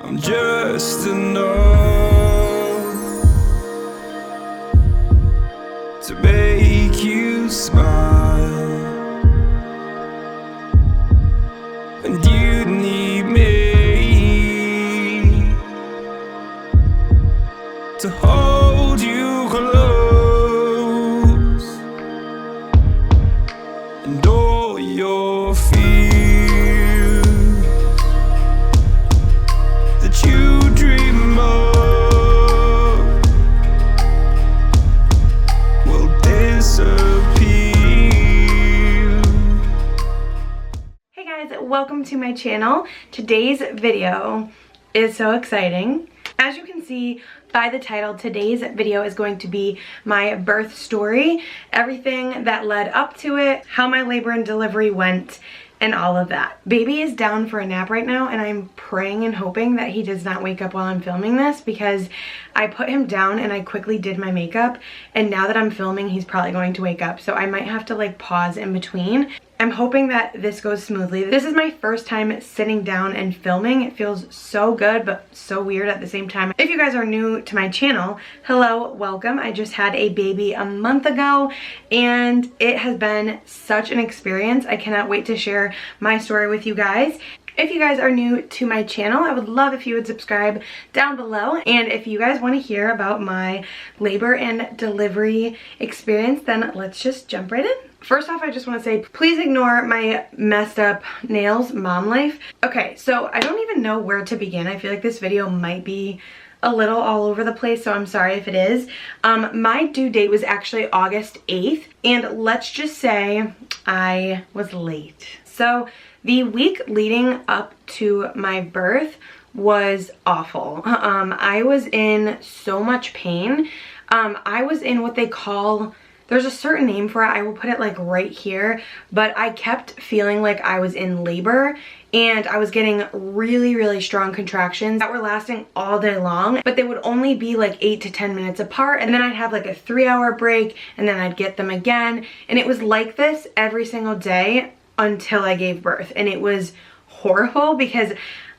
I'm just enough to make you smile, and you need me to hold you close, and all your fears that you dream of will disappear. Hey guys, welcome to my channel. Today's video is so exciting. As you can see by the title, today's video is going to be my birth story, everything that led up to it, how my labor and delivery went, and all of that. Baby is down for a nap right now, and I'm praying and hoping that he does not wake up while I'm filming this, because I put him down and I quickly did my makeup, and now that I'm filming, he's probably going to wake up, so I might have to like pause in between. I'm hoping that this goes smoothly. This is my first time sitting down and filming. It feels so good, but so weird at the same time. If you guys are new to my channel, hello, welcome. I just had a baby a month ago, and it has been such an experience. I cannot wait to share my story with you guys. If you guys are new to my channel, I would love if you would subscribe down below. And if you guys want to hear about my labor and delivery experience, then let's just jump right in. First off, I just want to say, please ignore my messed up nails, mom life. Okay, so I don't even know where to begin. I feel like this video might be a little all over the place, so I'm sorry if it is. My due date was actually August 8th, and let's just say I was late. So the week leading up to my birth was awful. I was in so much pain. I was in what they call, there's a certain name for it, I will put it like right here, but I kept feeling like I was in labor, and I was getting really strong contractions that were lasting all day long, but they would only be like 8 to 10 minutes apart, and then I'd have like a 3-hour break, and then I'd get them again, and it was like this every single day until I gave birth. And it was horrible because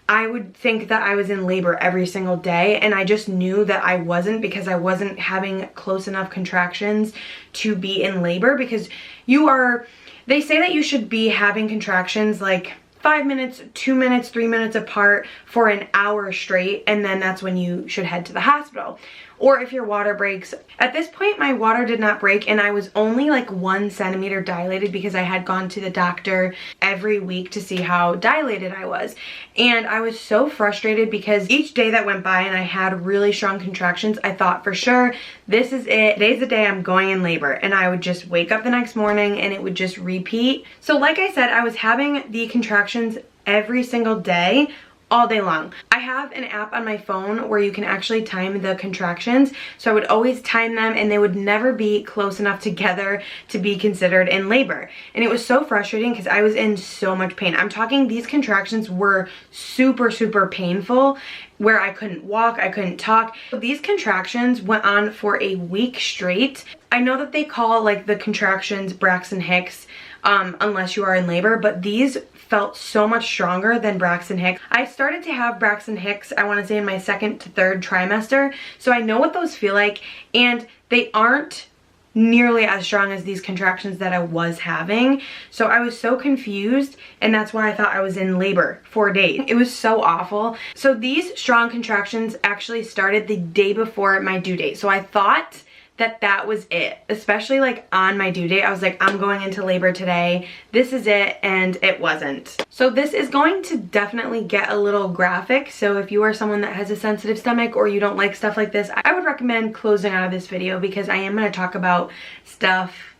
I would think that I was in labor every single day, and I just knew that I wasn't, because I wasn't having close enough contractions to be in labor. Because they say that you should be having contractions like 5 minutes, 2 minutes, 3 minutes apart for an hour straight, and then that's when you should head to the hospital. Or if your water breaks. At this point, my water did not break, and I was only like 1 centimeter dilated because I had gone to the doctor every week to see how dilated I was. And I was so frustrated because each day that went by and I had really strong contractions, I thought for sure, this is it. Today's the day I'm going in labor. And I would just wake up the next morning and it would just repeat. So like I said, I was having the contractions every single day, all day long. I have an app on my phone where you can actually time the contractions, so I would always time them, and they would never be close enough together to be considered in labor. And it was so frustrating because I was in so much pain. I'm talking, these contractions were super painful, where I couldn't walk, I couldn't talk. These contractions went on for a week straight. I know that they call like the contractions Braxton Hicks unless you are in labor, but these felt so much stronger than Braxton Hicks. I started to have Braxton Hicks, I want to say in my 2nd to 3rd trimester, so I know what those feel like, and they aren't nearly as strong as these contractions that I was having. So I was so confused, and that's why I thought I was in labor for days. It was so awful. So these strong contractions actually started the day before my due date. So I thought that was it, especially like on my due date. I was like, I'm going into labor today, this is it, and it wasn't. So this is going to definitely get a little graphic, so if you are someone that has a sensitive stomach or you don't like stuff like this, I would recommend closing out of this video, because I am going to talk about stuff.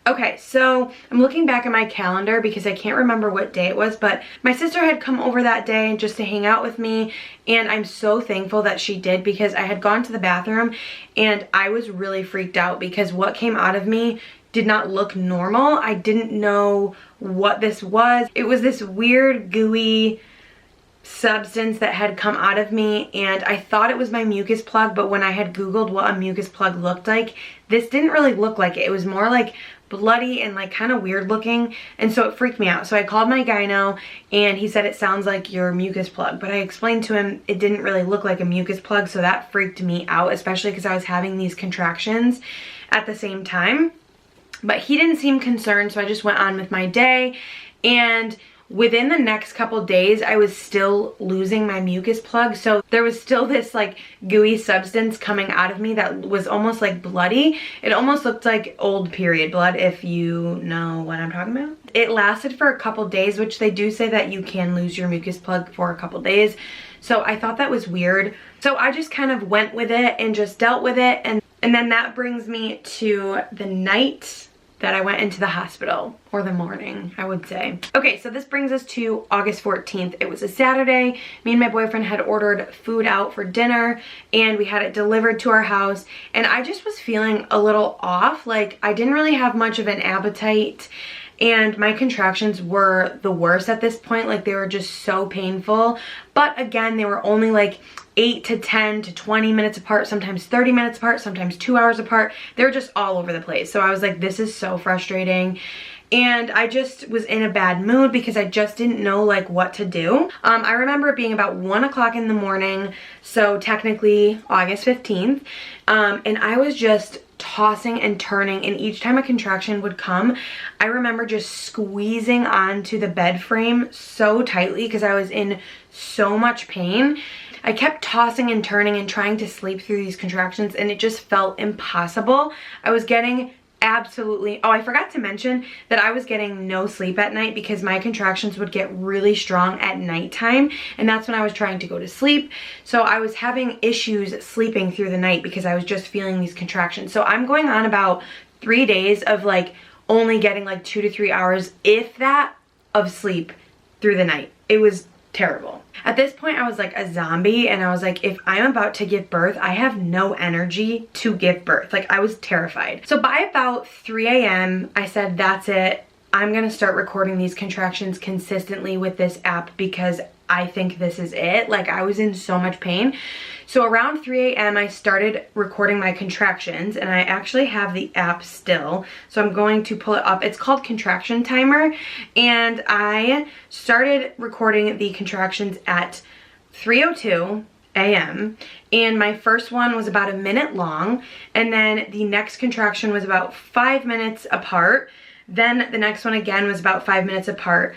Okay, so I'm looking back at my calendar because I can't remember what day it was, but my sister had come over that day just to hang out with me, and I'm so thankful that she did, because I had gone to the bathroom and I was really freaked out because what came out of me did not look normal. I didn't know what this was. It was this weird gooey substance that had come out of me, and I thought it was my mucus plug, but when I had googled what a mucus plug looked like, this didn't really look like it. It was more like bloody and like kind of weird looking, and so it freaked me out. So I called my gyno and he said it sounds like your mucus plug, but I explained to him it didn't really look like a mucus plug, so that freaked me out, especially because I was having these contractions at the same time. But he didn't seem concerned, so I just went on with my day. And within the next couple days, I was still losing my mucus plug. So there was still this like gooey substance coming out of me that was almost like bloody. It almost looked like old period blood, if you know what I'm talking about. It lasted for a couple days, which they do say that you can lose your mucus plug for a couple days. So I thought that was weird. So I just kind of went with it and just dealt with it. And then that brings me to the night that I went into the hospital, or the morning, I would say. Okay, so this brings us to August 14th. It was a Saturday. Me and my boyfriend had ordered food out for dinner, and we had it delivered to our house, and I just was feeling a little off. Like, I didn't really have much of an appetite, and my contractions were the worst at this point. Like, they were just so painful. But again, they were only like 8 to 10 to 20 minutes apart, sometimes 30 minutes apart, sometimes 2 hours apart. They were just all over the place. So I was like, this is so frustrating. And I just was in a bad mood because I just didn't know like what to do. I remember it being about 1 o'clock in the morning, so technically August 15th. And I was just tossing and turning, and each time a contraction would come, I remember just squeezing onto the bed frame so tightly because I was in so much pain. I kept tossing and turning and trying to sleep through these contractions, and it just felt impossible. I was getting absolutely, oh, I forgot to mention that I was getting no sleep at night because my contractions would get really strong at nighttime, and that's when I was trying to go to sleep. So I was having issues sleeping through the night because I was just feeling these contractions. So I'm going on about 3 days of like only getting like 2 to 3 hours, if that, of sleep through the night. It was terrible. At this point, I was like a zombie, and I was like, if I'm about to give birth, I have no energy to give birth. Like, I was terrified. So by about 3 a.m., I said, that's it. I'm gonna start recording these contractions consistently with this app because I think this is it. Like, I was in so much pain. So around 3 a.m. I started recording my contractions, and I actually have the app still. So I'm going to pull it up. It's called Contraction Timer, and I started recording the contractions at 3:02 a.m. and my first one was about a minute long, and then the next contraction was about 5 minutes apart. Then the next one again was about 5 minutes apart.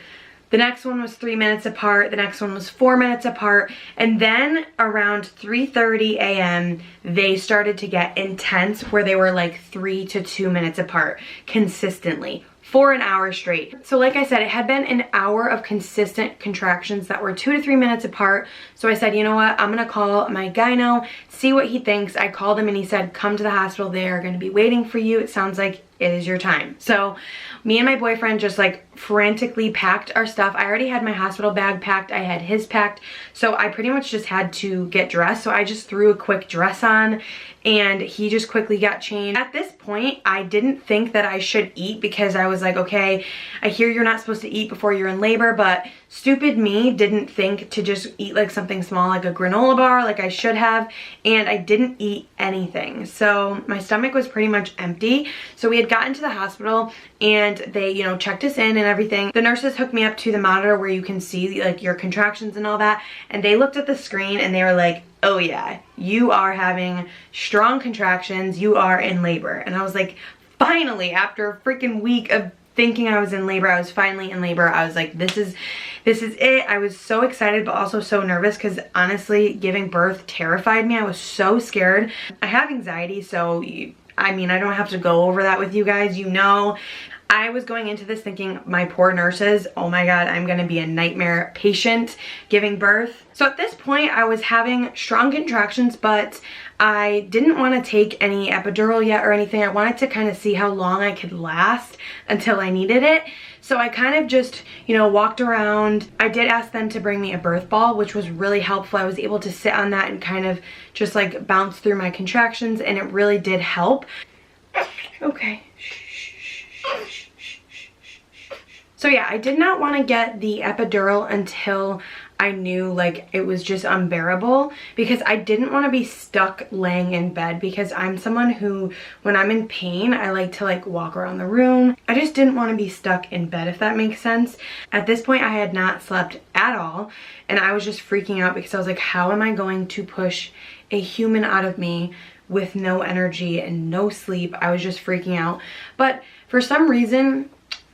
The next one was 3 minutes apart. The next one was 4 minutes apart. And then around 3:30 a.m., they started to get intense, where they were like 3 to 2 minutes apart consistently for an hour straight. So like I said, it had been an hour of consistent contractions that were 2 to 3 minutes apart. So I said, you know what? I'm gonna call my gyno, see what he thinks. I called him and he said, come to the hospital. They are gonna be waiting for you. It sounds like it is your time. So me and my boyfriend just like frantically packed our stuff. I already had my hospital bag packed. I had his packed. So I pretty much just had to get dressed. So I just threw a quick dress on, and he just quickly got changed. At this point, I didn't think that I should eat because I was like, okay, I hear you're not supposed to eat before you're in labor, but stupid me didn't think to just eat like something small, like a granola bar, like I should have, and I didn't eat anything. So my stomach was pretty much empty. So we had gotten to the hospital, and they, you know, checked us in and everything. The nurses hooked me up to the monitor where you can see like your contractions and all that, and they looked at the screen and they were like, oh yeah, you are having strong contractions, you are in labor. And I was like, finally, after a freaking week of thinking I was in labor, I was finally in labor. I was like, this is it. I was so excited, but also so nervous because honestly, giving birth terrified me. I was so scared. I have anxiety, so I mean, I don't have to go over that with you guys, you know. I was going into this thinking, my poor nurses, oh my God, I'm gonna be a nightmare patient giving birth. So at this point, I was having strong contractions, but I didn't want to take any epidural yet or anything. I wanted to kind of see how long I could last until I needed it. So I kind of just, you know, walked around. I did ask them to bring me a birth ball, which was really helpful. I was able to sit on that and kind of just like bounce through my contractions, and it really did help. Okay. So yeah, I did not want to get the epidural until I knew like it was just unbearable, because I didn't want to be stuck laying in bed, because I'm someone who, when I'm in pain, I like to like walk around the room. I just didn't want to be stuck in bed, if that makes sense. At this point, I had not slept at all, and I was just freaking out because I was like, how am I going to push a human out of me with no energy and no sleep? I was just freaking out. But for some reason,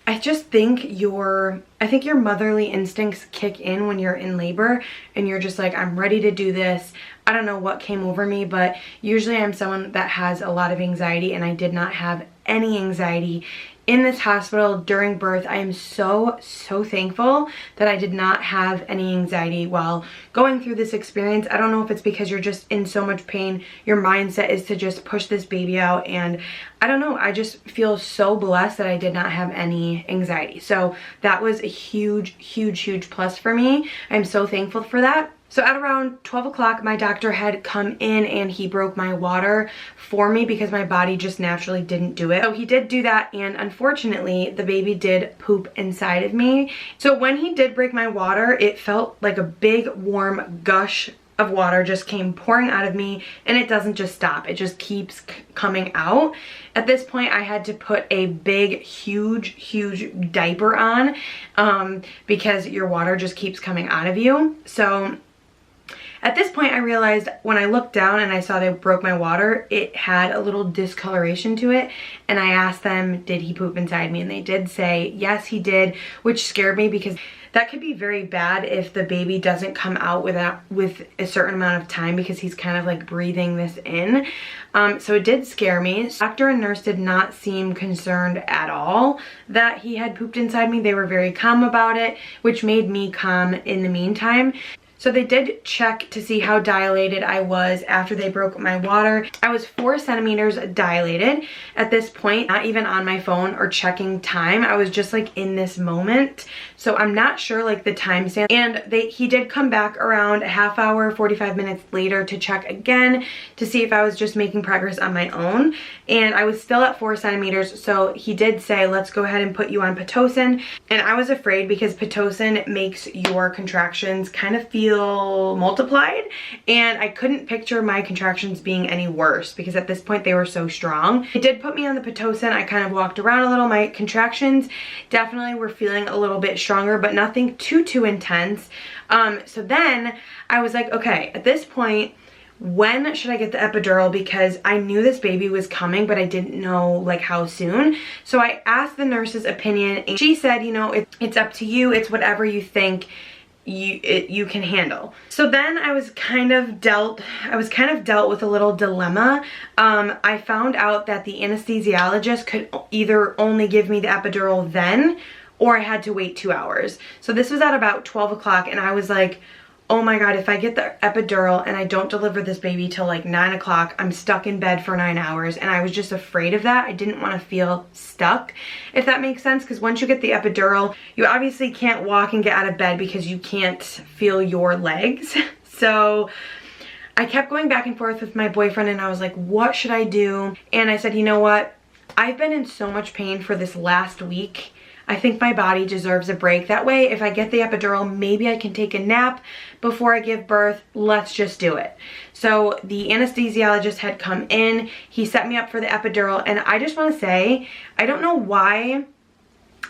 I think your motherly instincts kick in when you're in labor and you're just like, I'm ready to do this. I don't know what came over me, but usually I'm someone that has a lot of anxiety, and I did not have any anxiety in this hospital during birth. I am so thankful that I did not have any anxiety while going through this experience. I don't know if it's because you're just in so much pain, your mindset is to just push this baby out, and I don't know, I just feel so blessed that I did not have any anxiety. So that was a huge plus for me. I'm so thankful for that. So at around 12 o'clock, my doctor had come in and he broke my water for me because my body just naturally didn't do it. So he did do that, and unfortunately, the baby did poop inside of me. So when he did break my water, it felt like a big warm gush of water just came pouring out of me, and it doesn't just stop. It just keeps coming out. At this point, I had to put a big, huge diaper on because your water just keeps coming out of you. So at this point, I realized when I looked down and I saw they broke my water, it had a little discoloration to it. And I asked them, did he poop inside me? And they did say, yes, he did, which scared me because that could be very bad if the baby doesn't come out with a certain amount of time, because he's kind of like breathing this in. So it did scare me. Doctor and nurse did not seem concerned at all that he had pooped inside me. They were very calm about it, which made me calm in the meantime. So they did check to see how dilated I was after they broke my water. I was 4 centimeters dilated at this point, not even on my phone or checking time. I was just like in this moment. So I'm not sure like the timestamp. And he did come back around a half hour, 45 minutes later to check again to see if I was just making progress on my own. And I was still at 4 centimeters. So he did say, let's go ahead and put you on pitocin. And I was afraid because pitocin makes your contractions kind of feel multiplied, and I couldn't picture my contractions being any worse because at this point they were so strong. It did put me on the pitocin. I kind of walked around a little. My contractions definitely were feeling a little bit stronger, but nothing too intense. So then I was like, okay, at this point, when should I get the epidural? Because I knew this baby was coming, but I didn't know like how soon. So I asked the nurse's opinion, and she said, you know, it's up to you. It's whatever you think you can handle. So then I was kind of dealt with a little dilemma. I found out that the anesthesiologist could either only give me the epidural then, or I had to wait 2 hours. So this was at about 12 o'clock, and I was like, oh my God, if I get the epidural and I don't deliver this baby till like 9 o'clock, I'm stuck in bed for 9 hours. And I was just afraid of that. I didn't want to feel stuck, if that makes sense. Because once you get the epidural, you obviously can't walk and get out of bed because you can't feel your legs. So I kept going back and forth with my boyfriend, and I was like, what should I do? And I said, you know what? I've been in so much pain for this last week. I think my body deserves a break. That way, if I get the epidural, maybe I can take a nap before I give birth. Let's just do it. So the anesthesiologist had come in. He set me up for the epidural. And I just want to say, I don't know why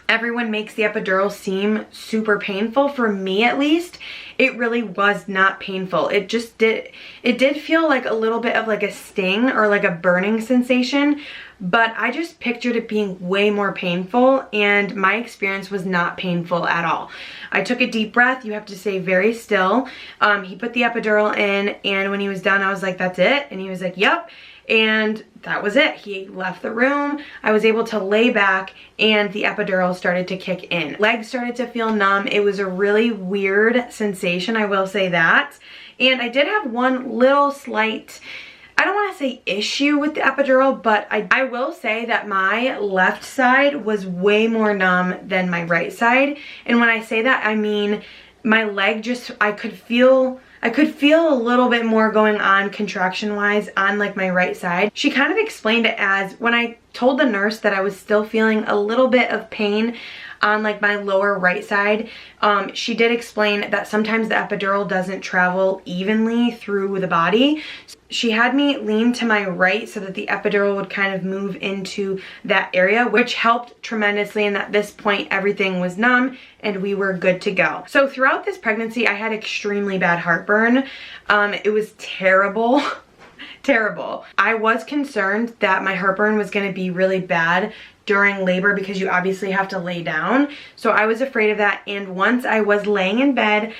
everyone makes the epidural seem super painful. For me, at least, it really was not painful. It did feel like a little bit of like a sting or like a burning sensation, but I just pictured it being way more painful, and my experience was not painful at all. I took a deep breath. You have to stay very still. He put the epidural in, and when he was done, I was like, that's it? And he was like, yep. And that was it. He left the room. I was able to lay back, and the epidural started to kick in. Legs started to feel numb. It was a really weird sensation, I will say that. And I did have one little slight, I don't want to say issue with the epidural, but I will say that my left side was way more numb than my right side. And when I say that, I mean my leg just, I could feel a little bit more going on contraction wise on like my right side. She kind of explained it as, when I told the nurse that I was still feeling a little bit of pain on like my lower right side. She did explain that sometimes the epidural doesn't travel evenly through the body. She had me lean to my right so that the epidural would kind of move into that area, which helped tremendously, and at this point everything was numb and we were good to go. So throughout this pregnancy I had extremely bad heartburn. It was terrible. Terrible. I was concerned that my heartburn was going to be really bad during labor because you obviously have to lay down. So I was afraid of that, and once I was laying in bed,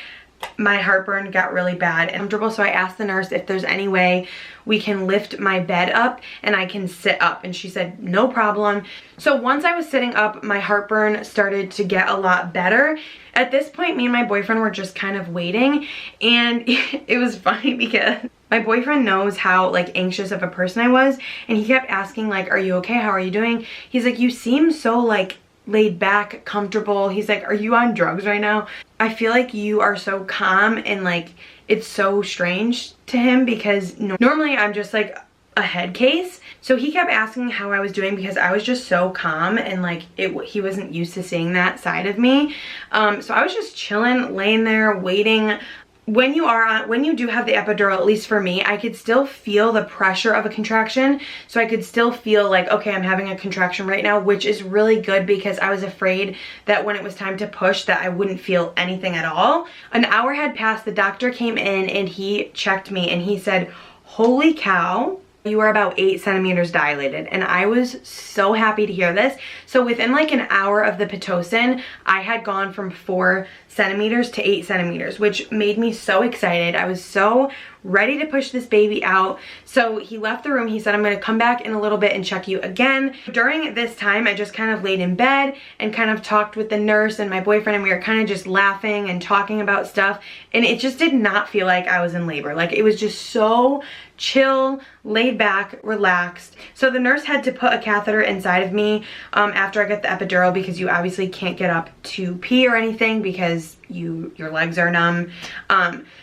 my heartburn got really bad and uncomfortable. So I asked the nurse if there's any way we can lift my bed up and I can sit up, and she said no problem. So once I was sitting up, my heartburn started to get a lot better. At this point, me and my boyfriend were just kind of waiting, and it was funny because my boyfriend knows how like anxious of a person I was, and he kept asking like, are you okay? How are you doing? He's like, you seem so like laid back, comfortable. He's like, are you on drugs right now? I feel like you are so calm, and like it's so strange to him because normally I'm just like a head case. So he kept asking how I was doing because I was just so calm, and like he wasn't used to seeing that side of me. So I was just chilling, laying there, waiting. When you do have the epidural, at least for me, I could still feel the pressure of a contraction. So I could still feel like, okay, I'm having a contraction right now, which is really good because I was afraid that when it was time to push that I wouldn't feel anything at all. An hour had passed, the doctor came in and he checked me and he said, holy cow, you are about 8 centimeters dilated. And I was so happy to hear this. So within like an hour of the pitocin, I had gone from 4 centimeters to 8 centimeters, which made me so excited. I was so ready to push this baby out. So he left the room. He said, I'm going to come back in a little bit and check you again. During this time, I just kind of laid in bed and kind of talked with the nurse and my boyfriend, and we were kind of just laughing and talking about stuff. And it just did not feel like I was in labor. Like it was just so chill, laid back, relaxed. So the nurse had to put a catheter inside of me after I got the epidural, because you obviously can't get up to pee or anything because your legs are numb.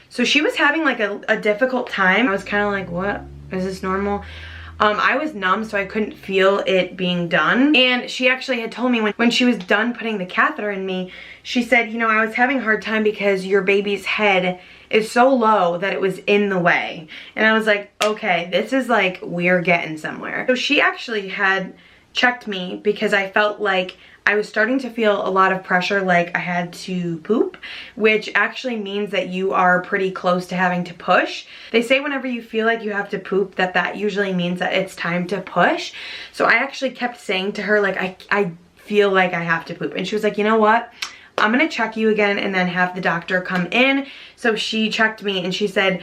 So she was having like a difficult time. I was kind of like, what? Is this normal? I was numb, so I couldn't feel it being done. And she actually had told me when she was done putting the catheter in me, she said, you know, I was having a hard time because your baby's head is so low that it was in the way. And I was like, okay, this is like, we're getting somewhere. So she actually had checked me because I felt like I was starting to feel a lot of pressure, like I had to poop, which actually means that you are pretty close to having to push. They say whenever you feel like you have to poop, that usually means that it's time to push. So I actually kept saying to her, like, I feel like I have to poop. And she was like, you know what? I'm gonna check you again and then have the doctor come in. So she checked me and she said,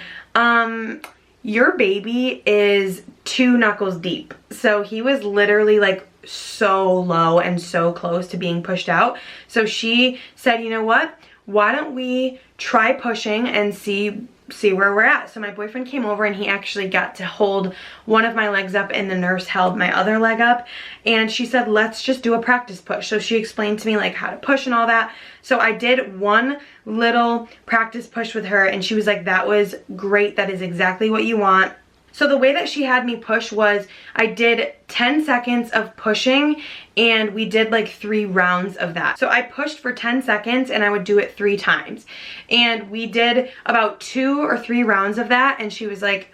your baby is 2 knuckles deep. So he was literally like so low and so close to being pushed out. So she said, you know what? Why don't we try pushing and see where we're at. So my boyfriend came over and he actually got to hold one of my legs up and the nurse held my other leg up, and she said, let's just do a practice push. So she explained to me like how to push and all that. So I did one little practice push with her and she was like, that was great. That is exactly what you want. So the way that she had me push was I did 10 seconds of pushing and we did like 3 rounds of that. So I pushed for 10 seconds and I would do it 3 times. And we did about 2 or 3 rounds of that, and she was like,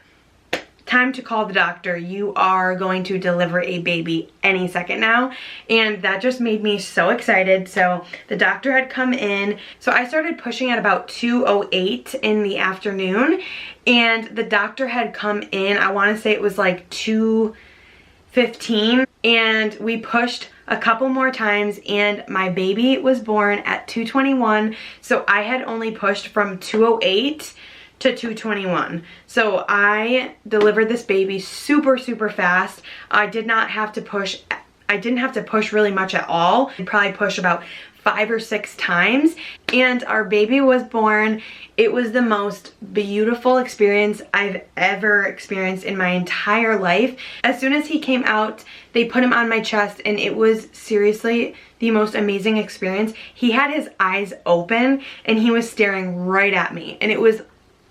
time to call the doctor. You are going to deliver a baby any second now. And that just made me so excited. So the doctor had come in. So I started pushing at about 2:08 in the afternoon, and the doctor had come in, I want to say it was like 2:15, and we pushed a couple more times and my baby was born at 2:21. So I had only pushed from 2:08 to 2:21. So I delivered this baby super fast. I didn't have to push really much at all. I'd probably push about 5 or 6 times, and our baby was born. It was the most beautiful experience I've ever experienced in my entire life. As soon as he came out, they put him on my chest, and it was seriously the most amazing experience. He had his eyes open and he was staring right at me, and it was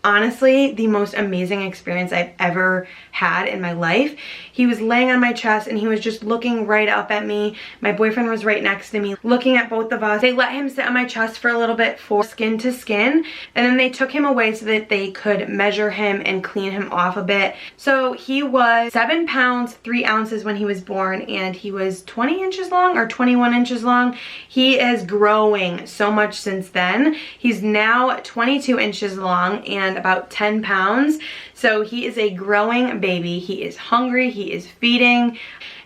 honestly the most amazing experience I've ever had in my life. He was laying on my chest and he was just looking right up at me. My boyfriend was right next to me looking at both of us. They let him sit on my chest for a little bit for skin to skin, and then they took him away so that they could measure him and clean him off a bit. So he was 7 pounds 3 ounces when he was born, and he was 20 inches long or 21 inches long. He is growing so much since then. He's now 22 inches long and about 10 pounds. So he is a growing baby. He is hungry, he is feeding.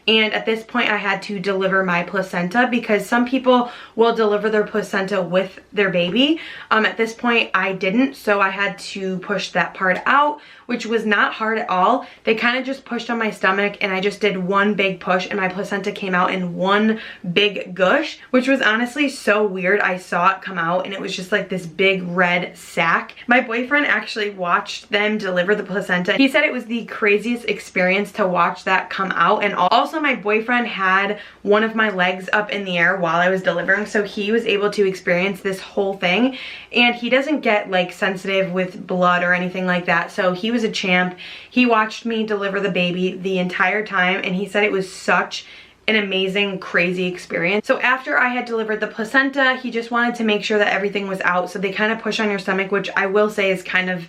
And at this point I had to deliver my placenta because some people will deliver their placenta with their baby. At this point I didn't, so I had to push that part out, which was not hard at all. They kind of just pushed on my stomach and I just did one big push and my placenta came out in one big gush, which was honestly so weird. I saw it come out and it was just like this big red sack. My boyfriend actually watched them deliver the placenta. He said it was the craziest experience to watch that come out, and also my boyfriend had one of my legs up in the air while I was delivering, so he was able to experience this whole thing, and he doesn't get like sensitive with blood or anything like that, so he was a champ. He watched me deliver the baby the entire time and he said it was such an amazing, crazy experience. So after I had delivered the placenta, he just wanted to make sure that everything was out, so they kind of push on your stomach, which I will say is kind of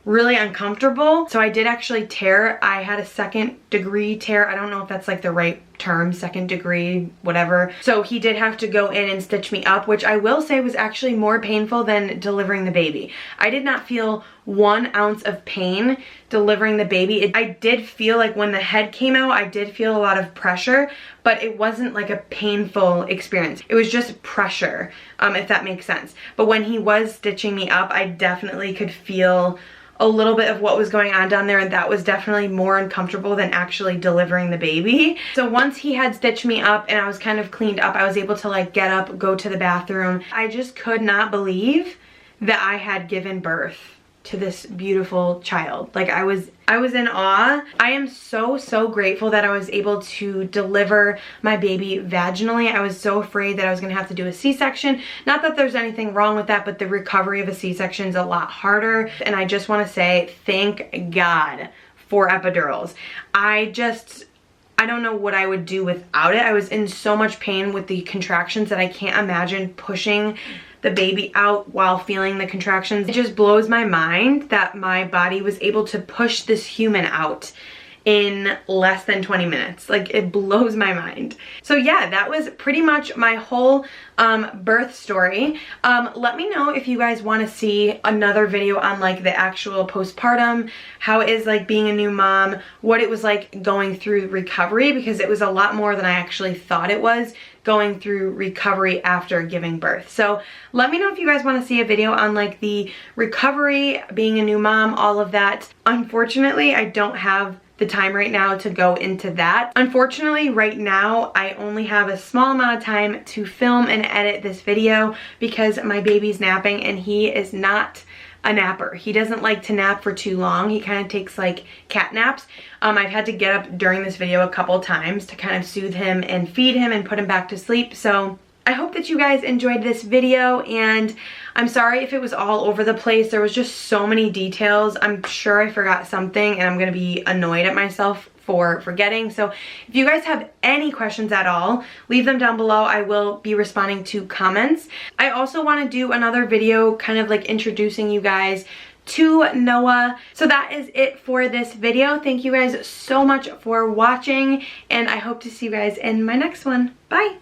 really uncomfortable. So I did actually tear. I had a 2nd degree tear. I don't know if that's like the right term, 2nd degree, whatever. So he did have to go in and stitch me up, which I will say was actually more painful than delivering the baby. I did not feel 1 ounce of pain delivering the baby. I did feel like when the head came out, I did feel a lot of pressure, but it wasn't like a painful experience. It was just pressure, if that makes sense. But when he was stitching me up, I definitely could feel a little bit of what was going on down there, and that was definitely more uncomfortable than actually delivering the baby. So once he had stitched me up and I was kind of cleaned up, I was able to like get up, go to the bathroom. I just could not believe that I had given birth to this beautiful child. Like I was in awe. I am so grateful that I was able to deliver my baby vaginally. I was so afraid that I was gonna have to do a C-section. Not that there's anything wrong with that, but the recovery of a C-section is a lot harder. And I just wanna say thank God for epidurals. I don't know what I would do without it. I was in so much pain with the contractions that I can't imagine pushing the baby out while feeling the contractions. It just blows my mind that my body was able to push this human out in less than 20 minutes. Like, it blows my mind. So yeah, that was pretty much my whole birth story. Let me know if you guys want to see another video on like the actual postpartum, how it is like being a new mom, what it was like going through recovery, because it was a lot more than I actually thought it was going through recovery after giving birth. So let me know if you guys want to see a video on like the recovery, being a new mom, all of that. Unfortunately, I don't have the time right now to go into that. Unfortunately, right now, I only have a small amount of time to film and edit this video because my baby's napping and he is not a napper. He doesn't like to nap for too long. He kind of takes like cat naps. I've had to get up during this video a couple times to kind of soothe him and feed him and put him back to sleep. So I hope that you guys enjoyed this video, and I'm sorry if it was all over the place. There was just so many details. I'm sure I forgot something and I'm gonna be annoyed at myself for forgetting. So if you guys have any questions at all, leave them down below. I will be responding to comments. I also want to do another video kind of like introducing you guys to Noah. So that is it for this video. Thank you guys so much for watching, and I hope to see you guys in my next one. Bye!